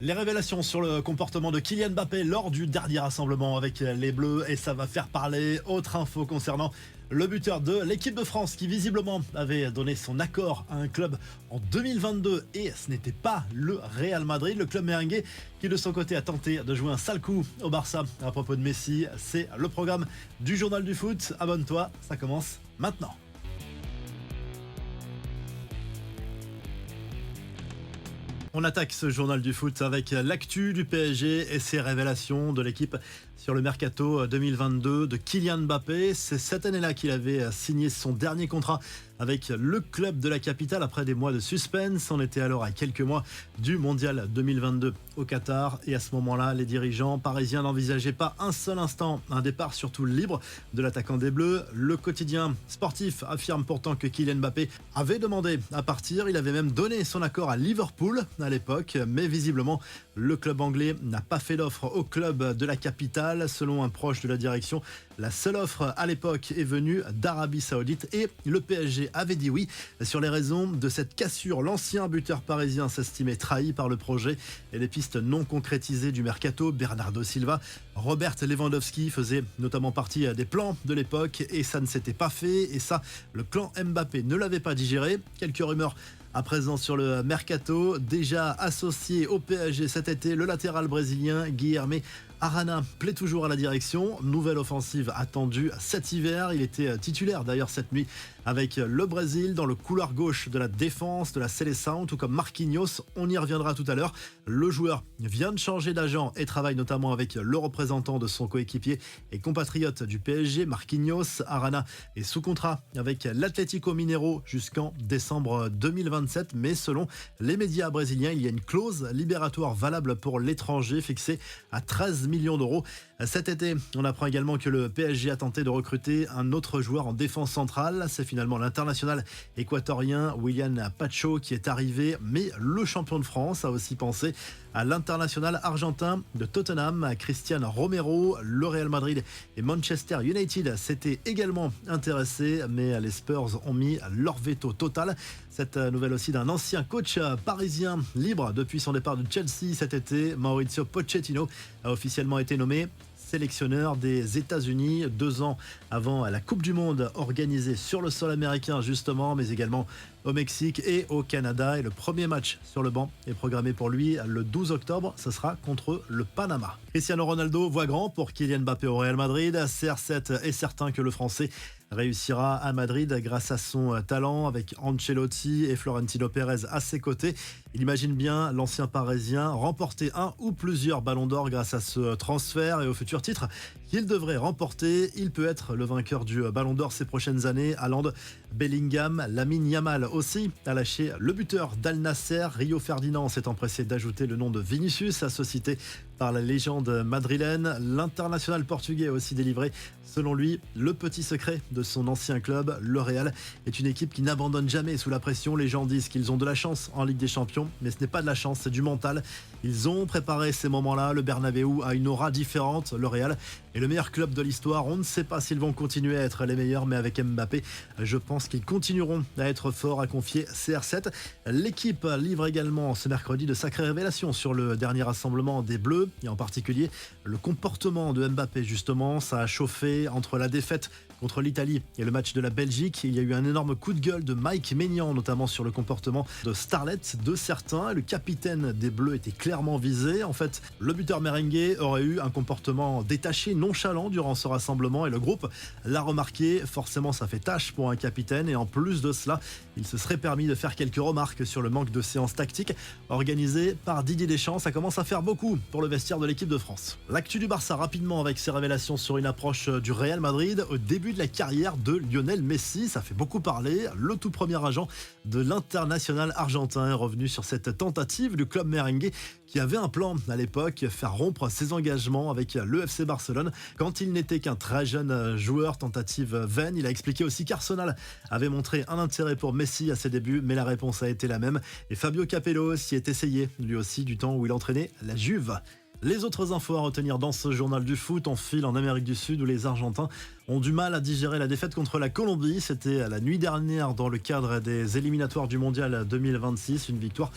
Les révélations sur le comportement de Kylian Mbappé lors du dernier rassemblement avec les Bleus et ça va faire parler. Autre info concernant le buteur de l'équipe de France qui visiblement avait donné son accord à un club en 2022 et ce n'était pas le Real Madrid, le club merengue qui de son côté a tenté de jouer un sale coup au Barça à propos de Messi. C'est le programme du Journal du Foot. Abonne-toi, ça commence maintenant. On attaque ce journal du foot avec l'actu du PSG et ses révélations de l'équipe sur le mercato 2022 de Kylian Mbappé. C'est cette année-là qu'il avait signé son dernier contrat avec le club de la capitale après des mois de suspense. On était alors à quelques mois du mondial 2022 au Qatar et à ce moment-là, les dirigeants parisiens n'envisageaient pas un seul instant un départ surtout libre de l'attaquant des Bleus. Le quotidien sportif affirme pourtant que Kylian Mbappé avait demandé à partir. Il avait même donné son accord à Liverpool à l'époque, mais visiblement le club anglais n'a pas fait d'offre au club de la capitale. Selon un proche de la direction, la seule offre à l'époque est venue d'Arabie Saoudite et le PSG avait dit oui. Sur les raisons de cette cassure, l'ancien buteur parisien s'estimait trahi par le projet et les pistes non concrétisées du mercato. Bernardo Silva, Robert Lewandowski faisaient notamment partie des plans de l'époque et ça ne s'était pas fait et ça, le clan Mbappé ne l'avait pas digéré. Quelques rumeurs à présent sur le mercato, déjà associé au PSG cet été, le latéral brésilien Guilherme Arana plaît toujours à la direction. Nouvelle offensive attendue cet hiver. Il était titulaire d'ailleurs cette nuit avec le Brésil dans le couloir gauche de la défense de la Seleção, tout comme Marquinhos. On y reviendra tout à l'heure. Le joueur vient de changer d'agent et travaille notamment avec le représentant de son coéquipier et compatriote du PSG, Marquinhos. Arana est sous contrat avec l'Atlético Mineiro jusqu'en décembre 2027. Mais selon les médias brésiliens, il y a une clause libératoire valable pour l'étranger fixée à 13 millions d'euros. Cet été, on apprend également que le PSG a tenté de recruter un autre joueur en défense centrale. C'est finalement l'international équatorien Willian Pacho qui est arrivé, mais le champion de France a aussi pensé à l'international argentin de Tottenham, Cristian Romero. Le Real Madrid et Manchester United s'étaient également intéressés, mais les Spurs ont mis leur veto total. Cette nouvelle aussi d'un ancien coach parisien libre depuis son départ de Chelsea cet été. Mauricio Pochettino a officiellement été nommé sélectionneur des États-Unis 2 ans avant la Coupe du Monde organisée sur le sol américain justement, mais également au Mexique et au Canada. Et le premier match sur le banc est programmé pour lui le 12 octobre. Ce sera contre le Panama. Cristiano Ronaldo voit grand pour Kylian Mbappé au Real Madrid. CR7 est certain que le Français réussira à Madrid grâce à son talent avec Ancelotti et Florentino Pérez à ses côtés. Il imagine bien l'ancien parisien remporter un ou plusieurs ballons d'or grâce à ce transfert et au futur titre qu'il devrait remporter. Il peut être le vainqueur du ballon d'or ces prochaines années. Haaland, Bellingham, Lamine Yamal aussi a lâché le buteur d'Al Nasser. Rio Ferdinand s'est empressé d'ajouter le nom de Vinicius, associé par la légende madrilène. L'international portugais a aussi délivré, selon lui, le petit secret de son ancien club. Le Real est une équipe qui n'abandonne jamais sous la pression. Les gens disent qu'ils ont de la chance en Ligue des Champions, mais ce n'est pas de la chance, c'est du mental. Ils ont préparé ces moments-là. Le Bernabéu a une aura différente. Le Real est le meilleur club de l'histoire. On ne sait pas s'ils vont continuer à être les meilleurs, mais avec Mbappé, je pense qu'ils continueront à être forts, a confié CR7. L'équipe livre également ce mercredi de sacrées révélations sur le dernier rassemblement des Bleus, et en particulier le comportement de Mbappé justement. Ça a chauffé entre la défaite contre l'Italie et le match de la Belgique. Il y a eu un énorme coup de gueule de Mike Maignan, notamment sur le comportement de Starlet de certains. Le capitaine des Bleus était clairement visé. En fait, le buteur merengue aurait eu un comportement détaché, nonchalant durant ce rassemblement et le groupe l'a remarqué. Forcément, ça fait tâche pour un capitaine et en plus de cela, il se serait permis de faire quelques remarques sur le manque de séances tactiques organisées par Didier Deschamps. Ça commence à faire beaucoup pour le vestiaire de l'équipe de France. L'actu du Barça rapidement avec ses révélations sur une approche du Real Madrid au début de la carrière de Lionel Messi. Ça fait beaucoup parler. Le tout premier agent de l'international argentin est revenu sur cette tentative du club merengue qui avait un plan à l'époque, faire rompre ses engagements avec le FC Barcelone quand il n'était qu'un très jeune joueur. Tentative vaine. Il a expliqué aussi qu'Arsenal avait montré un intérêt pour Messi à ses débuts, mais la réponse a été la même. Et Fabio Capello s'y est essayé, lui aussi, du temps où il entraînait la Juve. Les autres infos à retenir dans ce journal du foot, on file en Amérique du Sud où les Argentins ont du mal à digérer la défaite contre la Colombie. C'était la nuit dernière dans le cadre des éliminatoires du Mondial 2026. Une victoire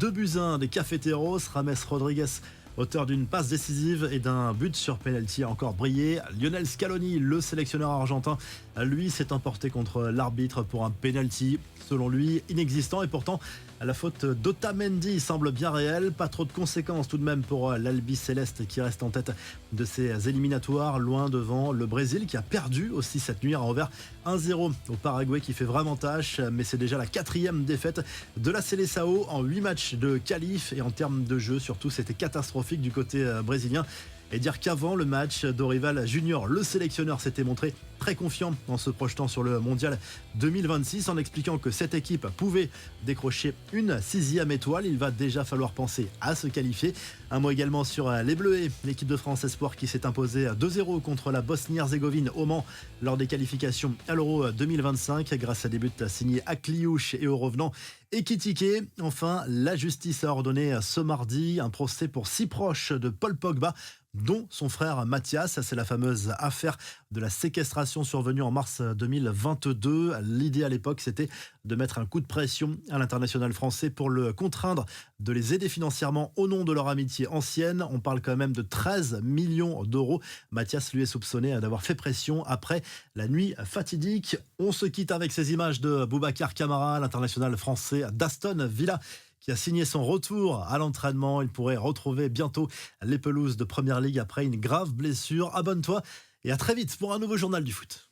2-1 des Cafeteros. Rames Rodriguez, auteur d'une passe décisive et d'un but sur penalty, a encore brillé. Lionel Scaloni, le sélectionneur argentin, lui s'est emporté contre l'arbitre pour un penalty, selon lui inexistant, et pourtant la faute d'Otamendi semble bien réelle. Pas trop de conséquences tout de même pour l'Albi Céleste qui reste en tête de ces éliminatoires, loin devant le Brésil qui a perdu aussi cette nuit à Anvers 1-0 au Paraguay, qui fait vraiment tâche, mais c'est déjà la 4e défaite de la Seleção en 8 matchs de qualif, et en termes de jeu surtout c'était catastrophique du côté brésilien. Et dire qu'avant le match, Dorival Junior, le sélectionneur, s'était montré très confiant en se projetant sur le Mondial 2026, en expliquant que cette équipe pouvait décrocher une 6e étoile. Il va déjà falloir penser à se qualifier. Un mot également sur les Bleus, l'équipe de France Espoir qui s'est imposée 2-0 contre la Bosnie-Herzégovine au Mans lors des qualifications à l'Euro 2025 grâce à des buts signés Akliouche et au revenant Ekitike. Enfin, la justice a ordonné ce mardi un procès pour 6 proches de Paul Pogba, dont son frère Mathias. C'est la fameuse affaire de la séquestration survenue en mars 2022. L'idée à l'époque, c'était de mettre un coup de pression à l'international français pour le contraindre de les aider financièrement au nom de leur amitié ancienne. On parle quand même de 13 millions d'euros. Mathias lui est soupçonné d'avoir fait pression après la nuit fatidique. On se quitte avec ces images de Boubacar Kamara, l'international français d'Aston Villa, qui a signé son retour à l'entraînement. Il pourrait retrouver bientôt les pelouses de Première Ligue après une grave blessure. Abonne-toi et à très vite pour un nouveau journal du foot.